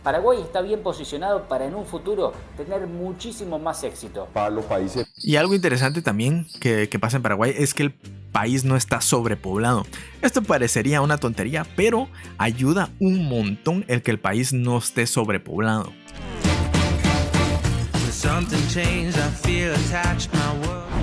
Paraguay está bien posicionado para en un futuro tener muchísimo más éxito. Para los países. Y algo interesante también que pasa en Paraguay es que el país no está sobrepoblado. Esto parecería una tontería, pero ayuda un montón el que el país no esté sobrepoblado.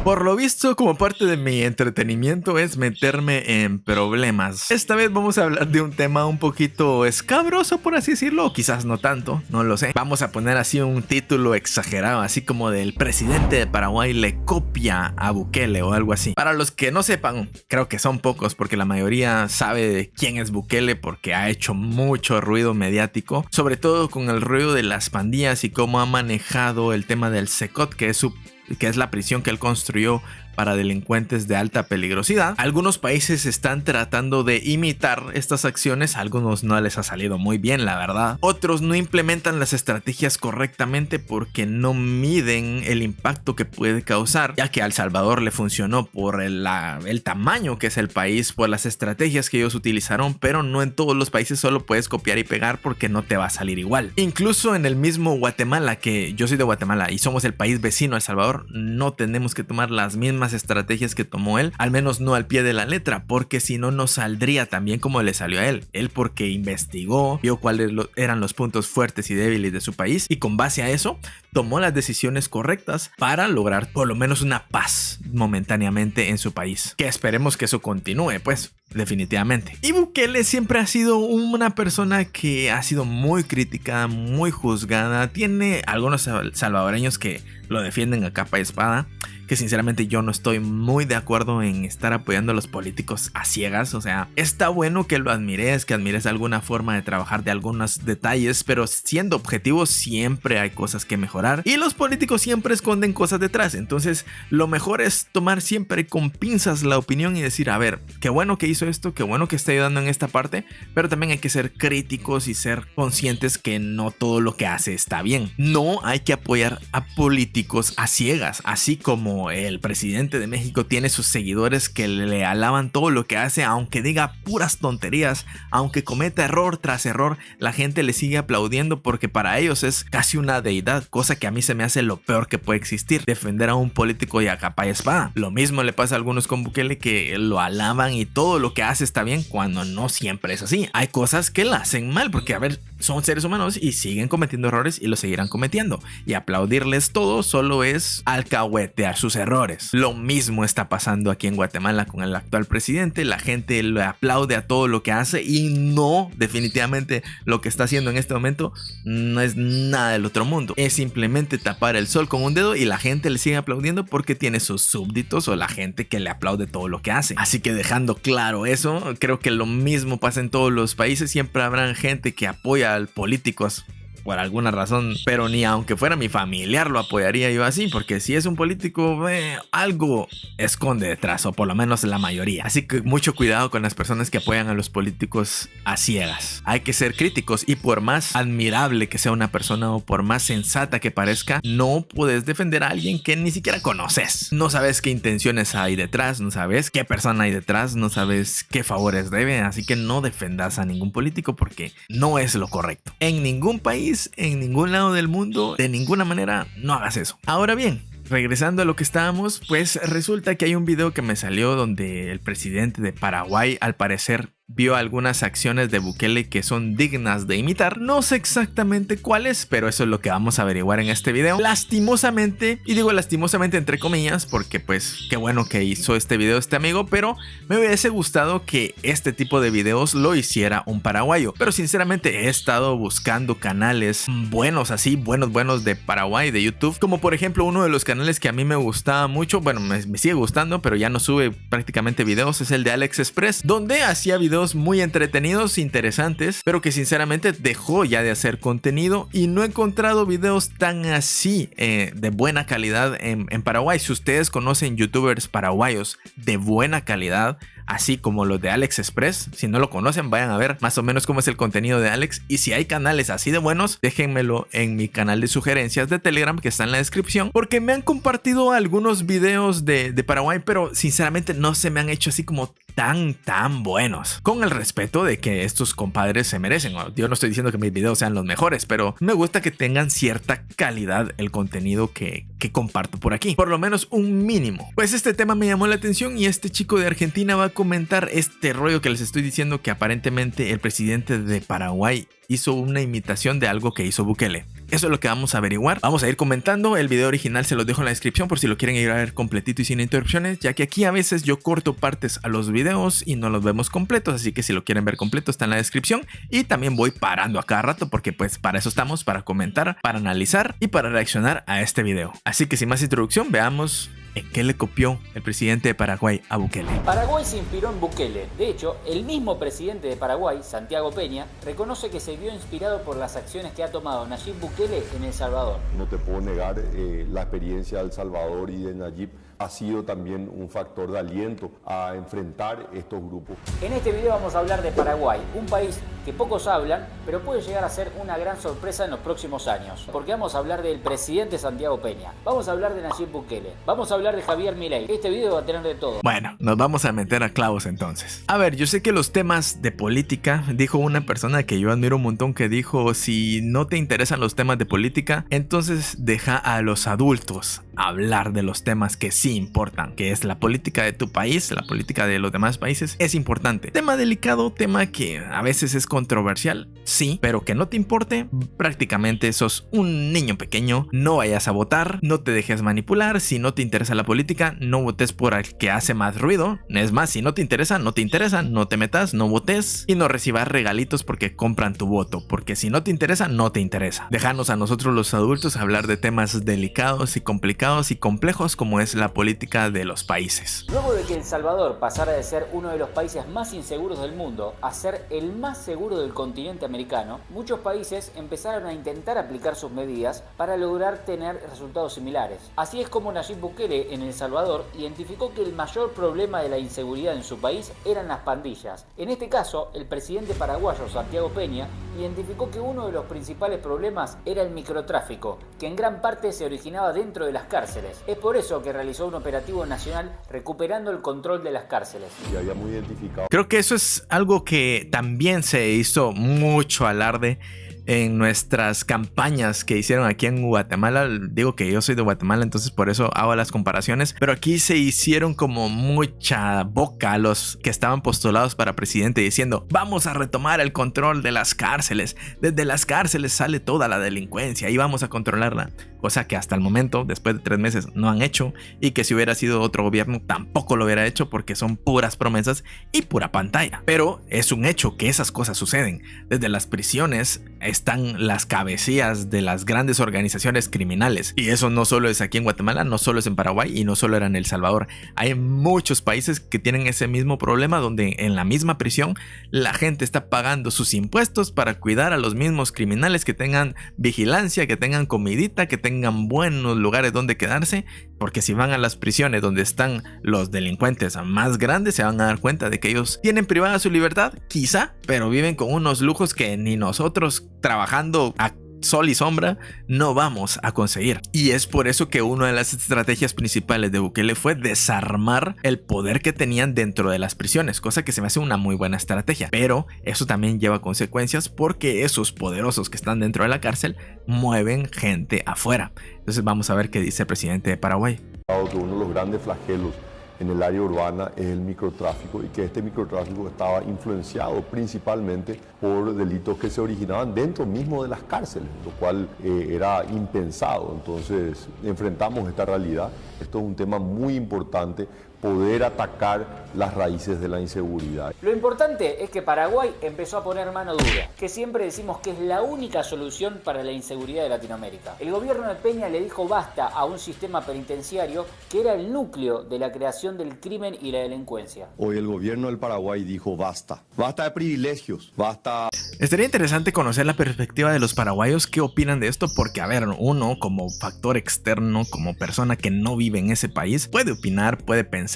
Por lo visto, como parte de mi entretenimiento es meterme en problemas. Esta vez vamos a hablar de un tema un poquito escabroso, por así decirlo, o quizás no tanto, no lo sé. Vamos a poner así un título exagerado, así como del presidente de Paraguay le copia a Bukele o algo así. Para los que no sepan, creo que son pocos, porque la mayoría sabe de quién es Bukele porque ha hecho mucho ruido mediático, sobre todo con el ruido de las pandillas y cómo ha manejado el tema del SECOT, que es la prisión que él construyó para delincuentes de alta peligrosidad. Algunos países están tratando de imitar estas acciones, a algunos no les ha salido muy bien, la verdad. Otros no implementan las estrategias correctamente porque no miden el impacto que puede causar, ya que a El Salvador le funcionó por el tamaño que es el país, por las estrategias que ellos utilizaron, pero no en todos los países solo puedes copiar y pegar porque no te va a salir igual. Incluso en el mismo Guatemala, que yo soy de Guatemala y somos el país vecino a El Salvador, no tenemos que tomar las mismas estrategias que tomó él, al menos no al pie de la letra, porque si no nos saldría tan bien como le salió a él. Él porque investigó, vio cuáles eran los puntos fuertes y débiles de su país y con base a eso tomó las decisiones correctas para lograr por lo menos una paz momentáneamente en su país. Que esperemos que eso continúe, pues. Definitivamente. Y Bukele siempre ha sido una persona que ha sido muy criticada, muy juzgada. Tiene algunos salvadoreños que lo defienden a capa y espada, que sinceramente yo no estoy muy de acuerdo en estar apoyando a los políticos a ciegas. O sea, está bueno que lo admires, que admires alguna forma de trabajar de algunos detalles, pero siendo objetivos siempre hay cosas que mejorar y los políticos siempre esconden cosas detrás. Entonces lo mejor es tomar siempre con pinzas la opinión y decir, a ver, qué bueno que hizo esto, qué bueno que está ayudando en esta parte, pero también hay que ser críticos y ser conscientes que no todo lo que hace está bien. No hay que apoyar a políticos a ciegas, así como el presidente de México tiene sus seguidores que le alaban todo lo que hace, aunque diga puras tonterías, aunque cometa error tras error, la gente le sigue aplaudiendo porque para ellos es casi una deidad, cosa que a mí se me hace lo peor que puede existir, defender a un político y a capa y espada. Lo mismo le pasa a algunos con Bukele, que lo alaban y todo lo que hace está bien, cuando no siempre es así. Hay cosas que la hacen mal porque, a ver, son seres humanos y siguen cometiendo errores y lo seguirán cometiendo, y aplaudirles todo solo es alcahuetear sus errores. Lo mismo está pasando aquí en Guatemala con el actual presidente. La gente le aplaude a todo lo que hace y no, definitivamente lo que está haciendo en este momento no es nada del otro mundo, es simplemente tapar el sol con un dedo y la gente le sigue aplaudiendo porque tiene sus súbditos o la gente que le aplaude todo lo que hace. Así que dejando claro eso, creo que lo mismo pasa en todos los países. Siempre habrá gente que apoya a políticos por alguna razón, pero ni aunque fuera mi familiar lo apoyaría yo así, porque si es un político, algo esconde detrás, o por lo menos la mayoría. Así que mucho cuidado con las personas que apoyan a los políticos a ciegas. Hay que ser críticos, y por más admirable que sea una persona o por más sensata que parezca, no puedes defender a alguien que ni siquiera conoces. No sabes qué intenciones hay detrás, no sabes qué persona hay detrás, no sabes qué favores debe, así que no defendas a ningún político porque no es lo correcto. En ningún país, en ningún lado del mundo, de ninguna manera, no hagas eso. Ahora bien, regresando a lo que estábamos, pues resulta que hay un video que me salió donde el presidente de Paraguay, al parecer, vio algunas acciones de Bukele que son dignas de imitar. No sé exactamente cuáles, pero eso es lo que vamos a averiguar en este video. Lastimosamente, y digo lastimosamente entre comillas, porque pues qué bueno que hizo este video este amigo, pero me hubiese gustado que este tipo de videos lo hiciera un paraguayo. Pero sinceramente he estado buscando canales buenos, así, buenos de Paraguay, de YouTube, como por ejemplo uno de los canales que a mí me gustaba mucho, bueno, me sigue gustando, pero ya no sube prácticamente videos, es el de Alex Express, donde hacía videos muy entretenidos, interesantes, pero que sinceramente dejó ya de hacer contenido y no he encontrado videos tan así de buena calidad en Paraguay. Si ustedes conocen youtubers paraguayos de buena calidad, así como los de Alex Express. Si no lo conocen, vayan a ver más o menos cómo es el contenido de Alex, y si hay canales así de buenos, déjenmelo en mi canal de sugerencias de Telegram que está en la descripción, porque me han compartido algunos videos de Paraguay, pero sinceramente no se me han hecho así como tan buenos, con el respeto de que estos compadres se merecen. Yo no estoy diciendo que mis videos sean los mejores, pero me gusta que tengan cierta calidad el contenido que comparto por aquí, por lo menos un mínimo. Pues este tema me llamó la atención y este chico de Argentina va a comentar este rollo que les estoy diciendo, que aparentemente el presidente de Paraguay hizo una imitación de algo que hizo Bukele. Eso es lo que vamos a averiguar. Vamos a ir comentando. El video original se los dejo en la descripción por si lo quieren ir a ver completito y sin interrupciones, ya que aquí a veces yo corto partes a los videos y no los vemos completos, así que si lo quieren ver completo está en la descripción. Y también voy parando a cada rato porque pues para eso estamos, para comentar, para analizar y para reaccionar a este video. Así que sin más introducción, veamos en qué le copió el presidente de Paraguay a Bukele. Paraguay se inspiró en Bukele. De hecho, el mismo presidente de Paraguay, Santiago Peña, reconoce que se vio inspirado por las acciones que ha tomado Nayib Bukele en El Salvador. No te puedo negar, la experiencia de El Salvador y de Nayib ha sido también un factor de aliento a enfrentar estos grupos. En este video vamos a hablar de Paraguay, un país que pocos hablan, pero puede llegar a ser una gran sorpresa en los próximos años. Porque vamos a hablar del presidente Santiago Peña, vamos a hablar de Nayib Bukele, vamos a hablar de Javier Milei. Este video va a tener de todo. Bueno, nos vamos a meter a clavos entonces. A ver, yo sé que los temas de política, dijo una persona que yo admiro un montón, que dijo: si no te interesan los temas de política, entonces deja a los adultos hablar de los temas que sí importan, que es la política de tu país, la política de los demás países. Es importante. Tema delicado, tema que a veces es controversial, sí, pero que no te importe, prácticamente sos un niño pequeño. No vayas a votar, no te dejes manipular. Si no te interesa la política, no votes por el que hace más ruido. Es más, si no te interesa, no te metas, no votes y no recibas regalitos porque compran tu voto, porque si no te interesa, no te interesa. Déjanos a nosotros los adultos hablar de temas delicados y complicados y complejos como es la política de los países. Luego de que El Salvador pasara de ser uno de los países más inseguros del mundo a ser el más seguro del continente americano, muchos países empezaron a intentar aplicar sus medidas para lograr tener resultados similares. Así es como Nayib Bukele en El Salvador identificó que el mayor problema de la inseguridad en su país eran las pandillas. En este caso, el presidente paraguayo Santiago Peña identificó que uno de los principales problemas era el microtráfico, que en gran parte se originaba dentro de las cárceles. Es por eso que realizó un operativo nacional recuperando el control de las cárceles. Y habíamos identificado. Creo que eso es algo que también se hizo mucho alarde en nuestras campañas que hicieron aquí en Guatemala. Digo que yo soy de Guatemala, entonces por eso hago las comparaciones, pero aquí se hicieron como mucha boca a los que estaban postulados para presidente diciendo: vamos a retomar el control de las cárceles, desde las cárceles sale toda la delincuencia y vamos a controlarla, cosa que hasta el momento, después de 3 meses, no han hecho, y que si hubiera sido otro gobierno tampoco lo hubiera hecho, porque son puras promesas y pura pantalla. Pero es un hecho que esas cosas suceden. Desde las prisiones están las cabecillas de las grandes organizaciones criminales, y eso no solo es aquí en Guatemala, no solo es en Paraguay y no solo era en El Salvador. Hay muchos países que tienen ese mismo problema, donde en la misma prisión la gente está pagando sus impuestos para cuidar a los mismos criminales, que tengan vigilancia, que tengan comidita, que tengan buenos lugares donde quedarse, porque si van a las prisiones donde están los delincuentes más grandes, se van a dar cuenta de que ellos tienen privada su libertad, quizá, pero viven con unos lujos que ni nosotros, trabajando a sol y sombra, no vamos a conseguir. Y es por eso que una de las estrategias principales de Bukele fue desarmar el poder que tenían dentro de las prisiones, cosa que se me hace una muy buena estrategia, pero eso también lleva consecuencias, porque esos poderosos que están dentro de la cárcel mueven gente afuera. Entonces vamos a ver qué dice el presidente de Paraguay. Que uno de los grandes flagelos en el área urbana es el microtráfico, y que este microtráfico estaba influenciado principalmente por delitos que se originaban dentro mismo de las cárceles, lo cual era impensado. Entonces enfrentamos esta realidad. Esto es un tema muy importante, poder atacar las raíces de la inseguridad. Lo importante es que Paraguay empezó a poner mano dura, que siempre decimos que es la única solución para la inseguridad de Latinoamérica. El gobierno de Peña le dijo basta a un sistema penitenciario que era el núcleo de la creación del crimen y la delincuencia. Hoy el gobierno del Paraguay dijo basta. Basta de privilegios, basta. Estaría interesante conocer la perspectiva de los paraguayos, qué opinan de esto, porque a ver, uno como factor externo, como persona que no vive en ese país, puede opinar, puede pensar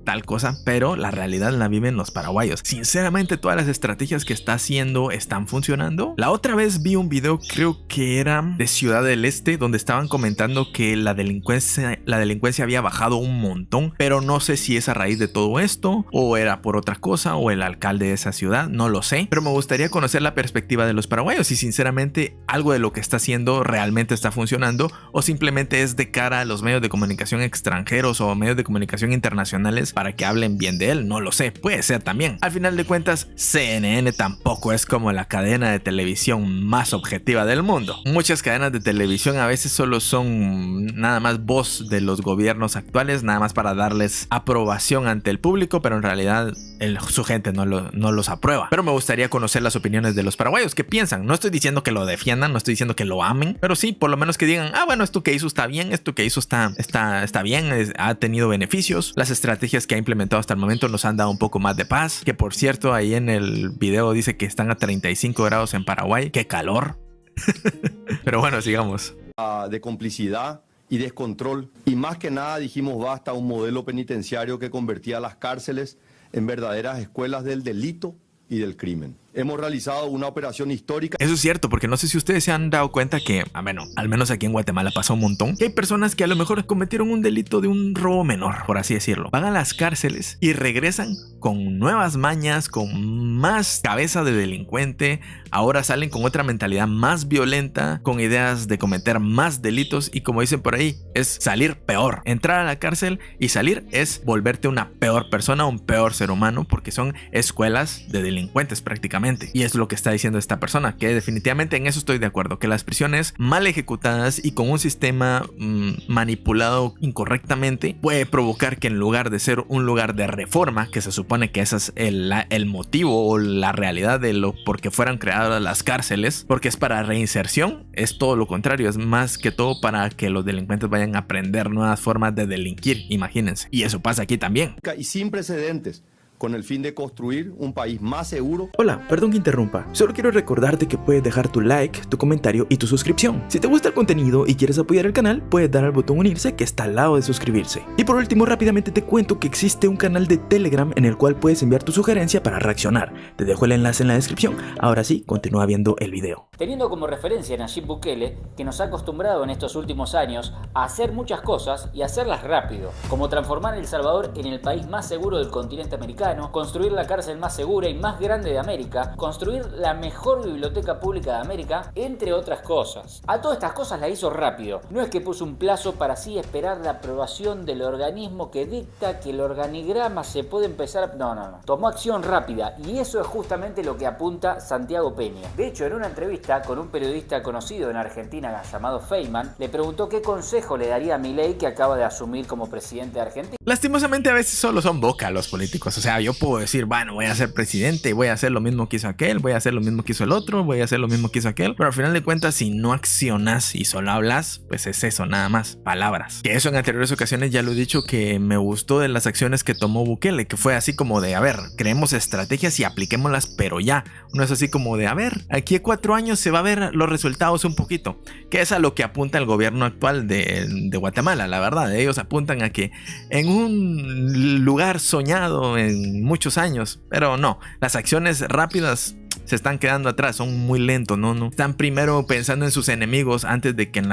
tal cosa, pero la realidad la viven los paraguayos. Sinceramente, todas las estrategias que está haciendo están funcionando. La otra vez vi un video, creo que era de Ciudad del Este, donde estaban comentando que la delincuencia había bajado un montón, pero no sé si es a raíz de todo esto o era por otra cosa o el alcalde de esa ciudad, no lo sé, pero me gustaría conocer la perspectiva de los paraguayos y sinceramente algo de lo que está haciendo realmente está funcionando o simplemente es de cara a los medios de comunicación extranjeros o medios de comunicación internacionales para que hablen bien de él, no lo sé, puede ser también. Al final de cuentas, CNN tampoco es como la cadena de televisión más objetiva del mundo. Muchas cadenas de televisión a veces solo son nada más voz de los gobiernos actuales, nada más para darles aprobación ante el público, pero en realidad su gente no los aprueba. Pero me gustaría conocer las opiniones de los paraguayos. ¿Qué piensan? No estoy diciendo que lo defiendan, no estoy diciendo que lo amen, pero sí, por lo menos que digan, bueno, esto que hizo está bien, esto que hizo está bien, ha tenido beneficios. Las estrategias que ha implementado hasta el momento nos han dado un poco más de paz. Que por cierto, ahí en el video dice que están a 35 grados en Paraguay. ¡Qué calor! Pero bueno, sigamos. De complicidad y descontrol. Y más que nada dijimos basta a un modelo penitenciario que convertía las cárceles en verdaderas escuelas del delito y del crimen. Hemos realizado una operación histórica. Eso es cierto, porque no sé si ustedes se han dado cuenta que, bueno, al menos aquí en Guatemala pasa un montón, que hay personas que a lo mejor cometieron un delito de un robo menor, por así decirlo. Van a las cárceles y regresan con nuevas mañas, con más cabeza de delincuente. Ahora salen con otra mentalidad más violenta, con ideas de cometer más delitos y como dicen por ahí, es salir peor. Entrar a la cárcel y salir es volverte una peor persona, un peor ser humano, porque son escuelas de delincuentes prácticamente. Y es lo que está diciendo esta persona, que definitivamente en eso estoy de acuerdo, que las prisiones mal ejecutadas y con un sistema manipulado incorrectamente puede provocar que en lugar de ser un lugar de reforma, que se supone que ese es el motivo o la realidad de lo por qué fueron creadas las cárceles, porque es para reinserción, es todo lo contrario, es más que todo para que los delincuentes vayan a aprender nuevas formas de delinquir, imagínense. Y eso pasa aquí también. Y sin precedentes, con el fin de construir un país más seguro. Hola, perdón que interrumpa. Solo quiero recordarte que puedes dejar tu like, tu comentario y tu suscripción. Si te gusta el contenido y quieres apoyar el canal, puedes dar al botón unirse que está al lado de suscribirse. Y por último, rápidamente te cuento que existe un canal de Telegram en el cual puedes enviar tu sugerencia para reaccionar. Te dejo el enlace en la descripción. Ahora sí, continúa viendo el video. Teniendo como referencia a Nayib Bukele, que nos ha acostumbrado en estos últimos años a hacer muchas cosas y hacerlas rápido, como transformar a El Salvador en el país más seguro del continente americano, construir la cárcel más segura y más grande de América, construir la mejor biblioteca pública de América, entre otras cosas. A todas estas cosas las hizo rápido. No es que puso un plazo para así esperar la aprobación del organismo que dicta que el organigrama se puede empezar... No. Tomó acción rápida y eso es justamente lo que apunta Santiago Peña. De hecho, en una entrevista con un periodista conocido en Argentina llamado Feynman, le preguntó qué consejo le daría a Milei, que acaba de asumir como presidente de Argentina. Lastimosamente a veces solo son boca los políticos, o sea, yo puedo decir, bueno, voy a ser presidente y voy a hacer lo mismo que hizo aquel, voy a hacer lo mismo que hizo el otro, voy a hacer lo mismo que hizo aquel, pero al final de cuentas, si no accionas y solo hablas, pues es eso, nada más, palabras. Que eso en anteriores ocasiones ya lo he dicho, que me gustó de las acciones que tomó Bukele, que fue así como de, a ver, creemos estrategias y apliquémoslas, pero ya. No es así como de, a ver, aquí a 4 años se va a ver los resultados un poquito, que es a lo que apunta el gobierno actual de Guatemala, la verdad. Ellos apuntan a que en un lugar soñado en muchos años, pero no, las acciones rápidas se están quedando atrás, son muy lentos, no están primero pensando en sus enemigos antes de que en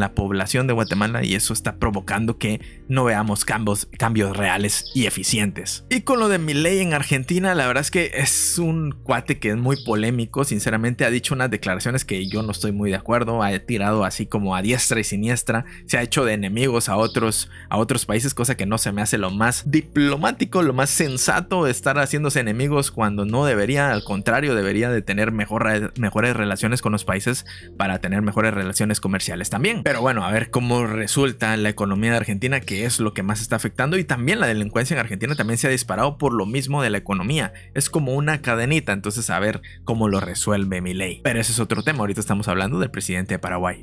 la población de Guatemala, y eso está provocando que no veamos cambios reales y eficientes. Y con lo de Milei en Argentina, la verdad es que es un cuate que es muy polémico, sinceramente ha dicho unas declaraciones que yo no estoy muy de acuerdo, ha tirado así como a diestra y siniestra, se ha hecho de enemigos a otros países, cosa que no se me hace lo más diplomático, lo más sensato, estar haciéndose enemigos cuando no debería, al contrario, debería de tener mejores relaciones con los países para tener mejores relaciones comerciales también. Pero bueno, a ver cómo resulta la economía de Argentina, que es lo que más está afectando, y también la delincuencia en Argentina también se ha disparado por lo mismo de la economía. Es como una cadenita, entonces a ver cómo lo resuelve Milei. Pero ese es otro tema, ahorita estamos hablando del presidente de Paraguay.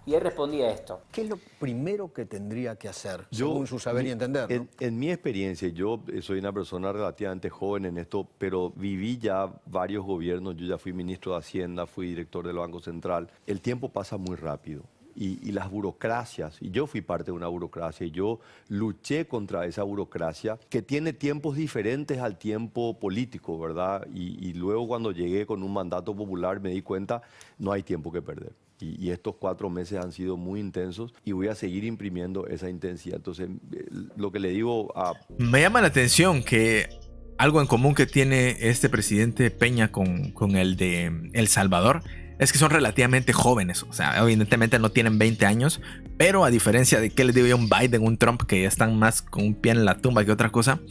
Y él respondía esto. ¿Qué es lo primero que tendría que hacer, según su saber y entender, ¿no? En mi experiencia, yo soy una persona relativamente joven en esto, pero viví ya varios gobiernos. Yo ya fui ministro de Hacienda, fui director del Banco Central. El tiempo pasa muy rápido y las burocracias. Y yo fui parte de una burocracia y yo luché contra esa burocracia que tiene tiempos diferentes al tiempo político, ¿verdad? Y luego cuando llegué con un mandato popular me di cuenta, no hay tiempo que perder. Y estos 4 meses han sido muy intensos y voy a seguir imprimiendo esa intensidad. Entonces, lo que le digo a... Me llama la atención que algo en común que tiene este presidente Peña con el de El Salvador es que son relativamente jóvenes. O sea, evidentemente no tienen 20 años, pero a diferencia de que les digo yo, un Biden, un Trump, que ya están más con un pie en la tumba que otra cosa,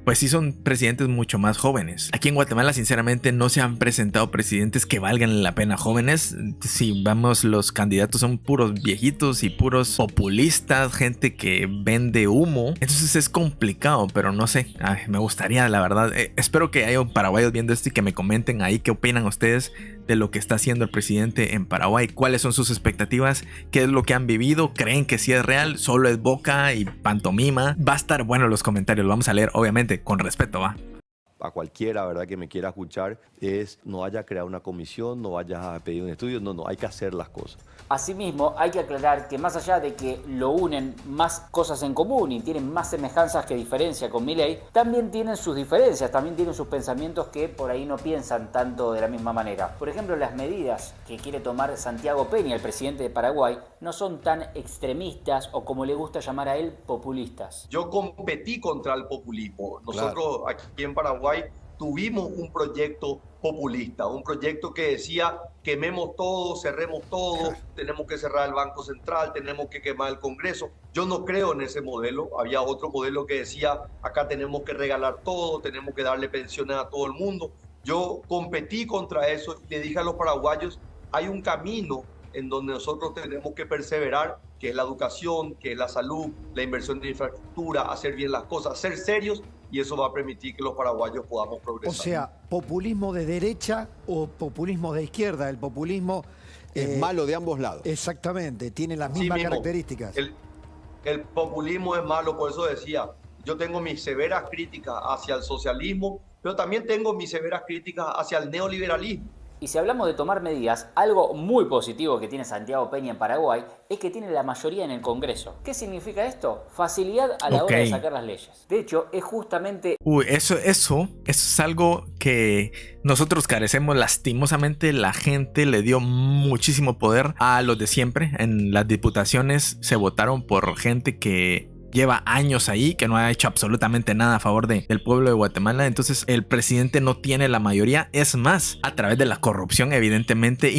pues sí son presidentes mucho más jóvenes. Aquí en Guatemala sinceramente no se han presentado presidentes que valgan la pena jóvenes. Si vamos, los candidatos son puros viejitos y puros populistas, gente que vende humo. Entonces es complicado, pero no sé. Me gustaría, la verdad. Espero que haya paraguayos viendo esto y que me comenten ahí qué opinan ustedes de lo que está haciendo el presidente en Paraguay, cuáles son sus expectativas, qué es lo que han vivido, creen que sí es real, solo es boca y pantomima. Va a estar bueno los comentarios, lo vamos a leer obviamente con respeto, va. A cualquiera, ¿verdad?, que me quiera escuchar, es no vaya a crear una comisión, no vayas a pedir un estudio, no, hay que hacer las cosas. Asimismo, hay que aclarar que más allá de que lo unen más cosas en común y tienen más semejanzas que diferencias con Milei, también tienen sus diferencias, también tienen sus pensamientos que por ahí no piensan tanto de la misma manera. Por ejemplo, las medidas que quiere tomar Santiago Peña, el presidente de Paraguay, no son tan extremistas o, como le gusta llamar a él, populistas. Yo competí contra el populismo. Nosotros aquí en Paraguay tuvimos un proyecto populista, un proyecto que decía quememos todo, cerremos todo, tenemos que cerrar el Banco Central, tenemos que quemar el Congreso. Yo no creo en ese modelo. Había otro modelo que decía acá tenemos que regalar todo, tenemos que darle pensiones a todo el mundo. Yo competí contra eso y le dije a los paraguayos, hay un camino en donde nosotros tenemos que perseverar, que es la educación, que es la salud, la inversión en infraestructura, hacer bien las cosas, ser serios, y eso va a permitir que los paraguayos podamos progresar. O sea, populismo de derecha o populismo de izquierda. El populismo es malo de ambos lados. Exactamente, tiene las mismas características. El populismo es malo, por eso decía, yo tengo mis severas críticas hacia el socialismo, pero también tengo mis severas críticas hacia el neoliberalismo. Y si hablamos de tomar medidas, algo muy positivo que tiene Santiago Peña en Paraguay es que tiene la mayoría en el Congreso. ¿Qué significa esto? Facilidad a la hora de sacar las leyes. De hecho, es justamente... Eso es algo que nosotros carecemos lastimosamente. La gente le dio muchísimo poder a los de siempre. En las diputaciones se votaron por gente que lleva años ahí, que no ha hecho absolutamente nada a favor del pueblo de Guatemala. Entonces el presidente no tiene la mayoría. Es más, a través de la corrupción evidentemente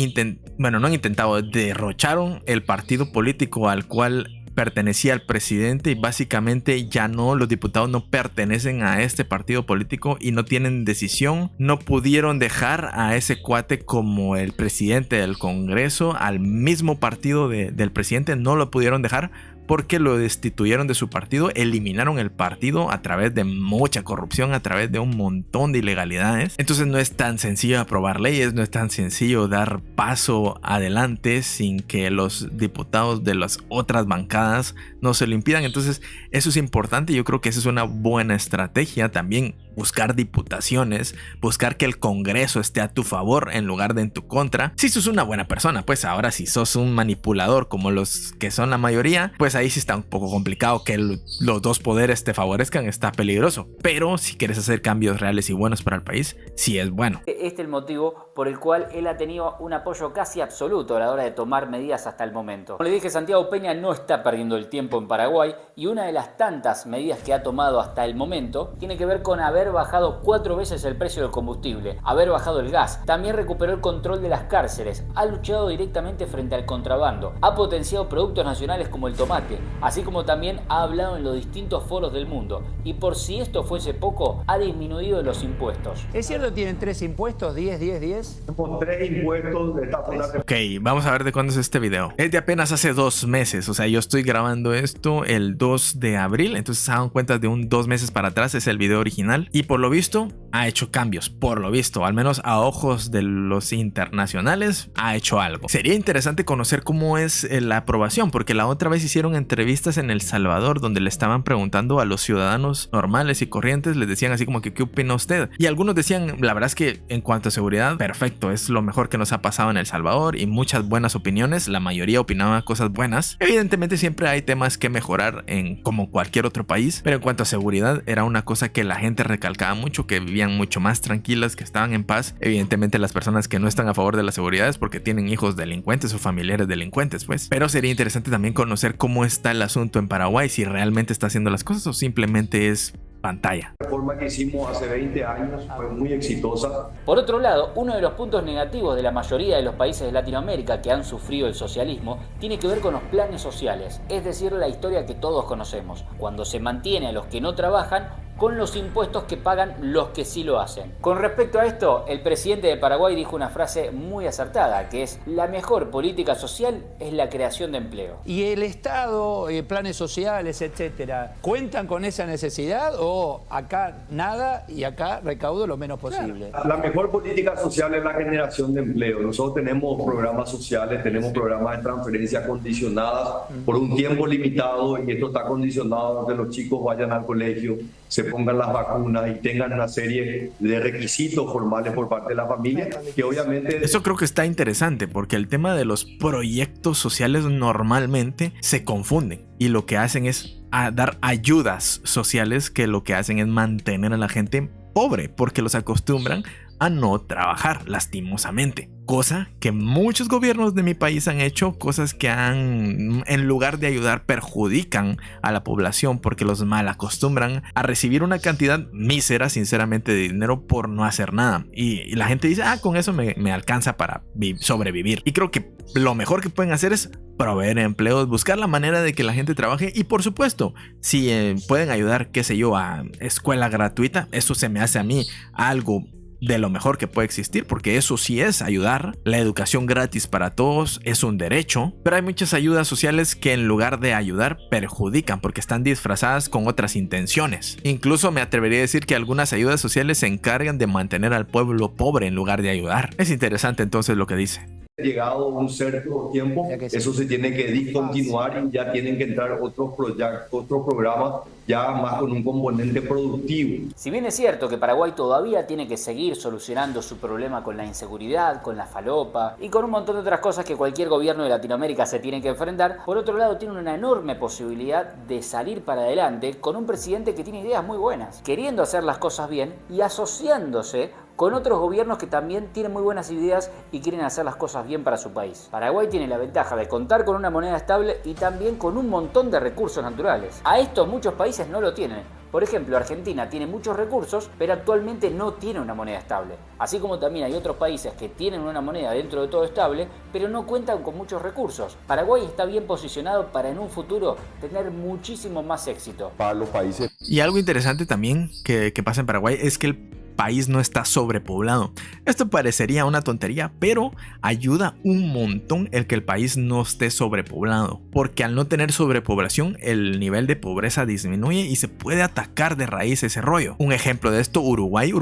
no han intentado, derrocharon el partido político al cual pertenecía el presidente y básicamente ya no, los diputados no pertenecen a este partido político y no tienen decisión. No pudieron dejar a ese cuate como el presidente del Congreso, al mismo partido del presidente, no lo pudieron dejar porque lo destituyeron de su partido, eliminaron el partido a través de mucha corrupción, a través de un montón de ilegalidades. Entonces no es tan sencillo aprobar leyes, no es tan sencillo dar paso adelante sin que los diputados de las otras bancadas no se lo impidan. Entonces eso es importante, yo creo que esa es una buena estrategia también. Buscar diputaciones, buscar que el Congreso esté a tu favor en lugar de en tu contra. Si sos una buena persona, pues ahora si sos un manipulador como los que son la mayoría, pues ahí sí está un poco complicado que los dos poderes te favorezcan, está peligroso. Pero si quieres hacer cambios reales y buenos para el país, sí es bueno. Este es el motivo por el cual él ha tenido un apoyo casi absoluto a la hora de tomar medidas hasta el momento. Como le dije, Santiago Peña no está perdiendo el tiempo en Paraguay y una de las tantas medidas que ha tomado hasta el momento tiene que ver con haber bajado 4 veces el precio del combustible, haber bajado el gas, también recuperó el control de las cárceles, ha luchado directamente frente al contrabando, ha potenciado productos nacionales como el tomate, así como también ha hablado en los distintos foros del mundo y por si esto fuese poco, ha disminuido los impuestos. ¿Es cierto que tienen 3 impuestos? ¿10, 10, 10? Tenemos 3 impuestos de esta zona. Ok, vamos a ver de cuándo es este video. Es de apenas hace 2 meses, o sea, yo estoy grabando esto el 2 de abril, entonces se dan cuenta de 2 meses para atrás, es el video original. Y por lo visto, ha hecho cambios, por lo visto, al menos a ojos de los internacionales, ha hecho algo. Sería interesante conocer cómo es la aprobación, porque la otra vez hicieron entrevistas en El Salvador donde le estaban preguntando a los ciudadanos normales y corrientes, les decían así como que ¿qué opina usted? Y algunos decían, la verdad es que en cuanto a seguridad, perfecto, es lo mejor que nos ha pasado en El Salvador y muchas buenas opiniones, la mayoría opinaba cosas buenas. Evidentemente siempre hay temas que mejorar en como cualquier otro país, pero en cuanto a seguridad era una cosa que la gente recalcaba mucho, que vivían mucho más tranquilas, que estaban en paz. Evidentemente las personas que no están a favor de la seguridad es porque tienen hijos delincuentes o familiares delincuentes, pues. Pero sería interesante también conocer cómo está el asunto en Paraguay, si realmente está haciendo las cosas o simplemente es pantalla. La reforma que hicimos hace 20 años fue muy exitosa. Por otro lado, uno de los puntos negativos de la mayoría de los países de Latinoamérica que han sufrido el socialismo tiene que ver con los planes sociales, es decir, la historia que todos conocemos, cuando se mantiene a los que no trabajan con los impuestos que pagan los que sí lo hacen. Con respecto a esto, el presidente de Paraguay dijo una frase muy acertada, que es: la mejor política social es la creación de empleo. ¿Y el Estado, planes sociales, etcétera, cuentan con esa necesidad o acá nada y acá recaudo lo menos posible? La mejor política social es la generación de empleo. Nosotros tenemos programas sociales, tenemos programas de transferencias condicionadas por un tiempo limitado, y esto está condicionado a que los chicos vayan al colegio, se pongan las vacunas y tengan una serie de requisitos formales por parte de la familia, que obviamente... Eso creo que está interesante, porque el tema de los proyectos sociales normalmente se confunden y lo que hacen es dar ayudas sociales, que lo que hacen es mantener a la gente pobre, porque los acostumbran a no trabajar, lastimosamente. Cosa que muchos gobiernos de mi país han hecho, cosas que en lugar de ayudar, perjudican a la población, porque los mal acostumbran a recibir una cantidad mísera, sinceramente, de dinero por no hacer nada. Y la gente dice, con eso me alcanza para sobrevivir. Y creo que lo mejor que pueden hacer es proveer empleos, buscar la manera de que la gente trabaje, y por supuesto, si pueden ayudar, qué sé yo, a escuela gratuita, eso se me hace a mí algo de lo mejor que puede existir, porque eso sí es ayudar. La educación gratis para todos es un derecho, pero hay muchas ayudas sociales que en lugar de ayudar perjudican, porque están disfrazadas con otras intenciones. Incluso me atrevería a decir que algunas ayudas sociales se encargan de mantener al pueblo pobre en lugar de ayudar. Es interesante entonces lo que dice. Llegado un cierto tiempo, eso se tiene que discontinuar y ya tienen que entrar otros proyectos, otros programas ya más con un componente productivo. Si bien es cierto que Paraguay todavía tiene que seguir solucionando su problema con la inseguridad, con la falopa y con un montón de otras cosas que cualquier gobierno de Latinoamérica se tiene que enfrentar, por otro lado tiene una enorme posibilidad de salir para adelante con un presidente que tiene ideas muy buenas, queriendo hacer las cosas bien y asociándose con otros gobiernos que también tienen muy buenas ideas y quieren hacer las cosas bien para su país. Paraguay tiene la ventaja de contar con una moneda estable y también con un montón de recursos naturales. A esto muchos países no lo tienen. Por ejemplo, Argentina tiene muchos recursos, pero actualmente no tiene una moneda estable. Así como también hay otros países que tienen una moneda dentro de todo estable, pero no cuentan con muchos recursos. Paraguay está bien posicionado para en un futuro tener muchísimo más éxito. Para los países. Y algo interesante también que pasa en Paraguay es que el país no está sobrepoblado. Esto parecería una tontería, pero ayuda un montón el que el país no esté sobrepoblado, porque al no tener sobrepoblación el nivel de pobreza disminuye y se puede atacar de raíz ese rollo. Un ejemplo de esto, Uruguay.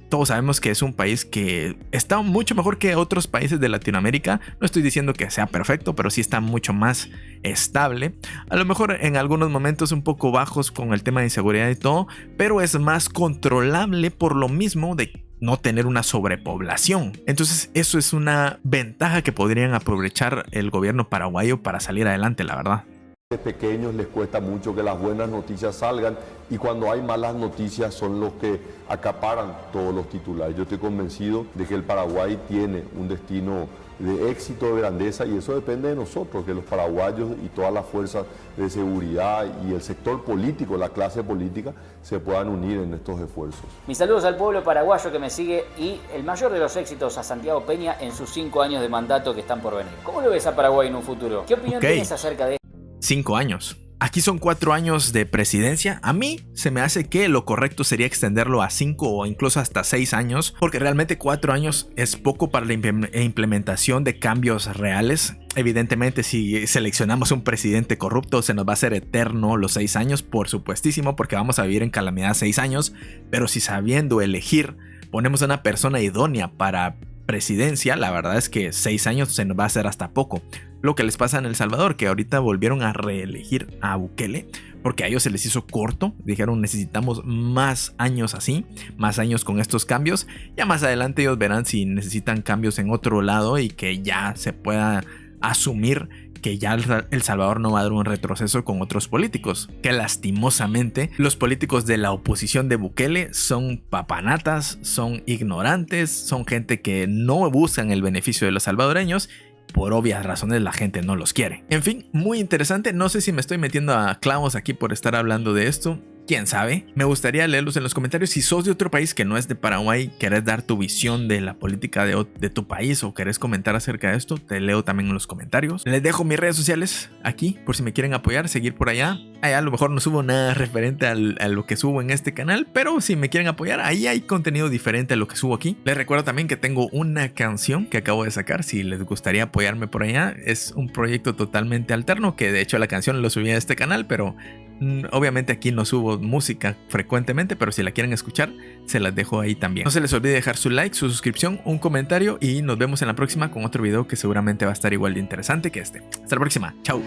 Todos sabemos que es un país que está mucho mejor que otros países de Latinoamérica. No estoy diciendo que sea perfecto, pero sí está mucho más estable. A lo mejor en algunos momentos un poco bajos con el tema de inseguridad y todo, pero es más controlable por lo mismo de no tener una sobrepoblación. Entonces eso es una ventaja que podrían aprovechar el gobierno paraguayo para salir adelante, la verdad. Pequeños les cuesta mucho que las buenas noticias salgan, y cuando hay malas noticias son los que acaparan todos los titulares. Yo estoy convencido de que el Paraguay tiene un destino de éxito, de grandeza, y eso depende de nosotros, que los paraguayos y todas las fuerzas de seguridad y el sector político, la clase política, se puedan unir en estos esfuerzos. Mis saludos al pueblo paraguayo que me sigue y el mayor de los éxitos a Santiago Peña en sus 5 años de mandato que están por venir. ¿Cómo lo ves a Paraguay en un futuro? ¿Qué opinión tienes acerca de 5 años. Aquí son 4 años de presidencia. A mí se me hace que lo correcto sería extenderlo a 5 o incluso hasta 6 años, porque realmente 4 años es poco para la implementación de cambios reales. Evidentemente, si seleccionamos un presidente corrupto, se nos va a hacer eterno los 6 años, por supuestísimo, porque vamos a vivir en calamidad 6 años. Pero si sabiendo elegir, ponemos a una persona idónea para presidencia, la verdad es que 6 años se nos va a hacer hasta poco. Lo que les pasa en El Salvador, que ahorita volvieron a reelegir a Bukele, porque a ellos se les hizo corto. Dijeron, necesitamos más años así, más años con estos cambios. Ya más adelante ellos verán si necesitan cambios en otro lado y que ya se pueda asumir que ya El Salvador no va a dar un retroceso con otros políticos, que lastimosamente los políticos de la oposición de Bukele son papanatas, son ignorantes, son gente que no buscan el beneficio de los salvadoreños. Por obvias razones la gente no los quiere. En fin, muy interesante. No sé si me estoy metiendo a clavos aquí por estar hablando de esto. ¿Quién sabe? Me gustaría leerlos en los comentarios. Si sos de otro país que no es de Paraguay, querés dar tu visión de la política de tu país o querés comentar acerca de esto, te leo también en los comentarios. Les dejo mis redes sociales aquí por si me quieren apoyar, seguir por allá. Allá a lo mejor no subo nada referente a lo que subo en este canal, pero si me quieren apoyar, ahí hay contenido diferente a lo que subo aquí. Les recuerdo también que tengo una canción que acabo de sacar. Si les gustaría apoyarme por allá, es un proyecto totalmente alterno, que de hecho la canción lo subí a este canal, pero obviamente aquí no subo música frecuentemente, pero si la quieren escuchar, se las dejo ahí también. No se les olvide dejar su like, su suscripción, un comentario y nos vemos en la próxima con otro video que seguramente va a estar igual de interesante que este. Hasta la próxima. Chao.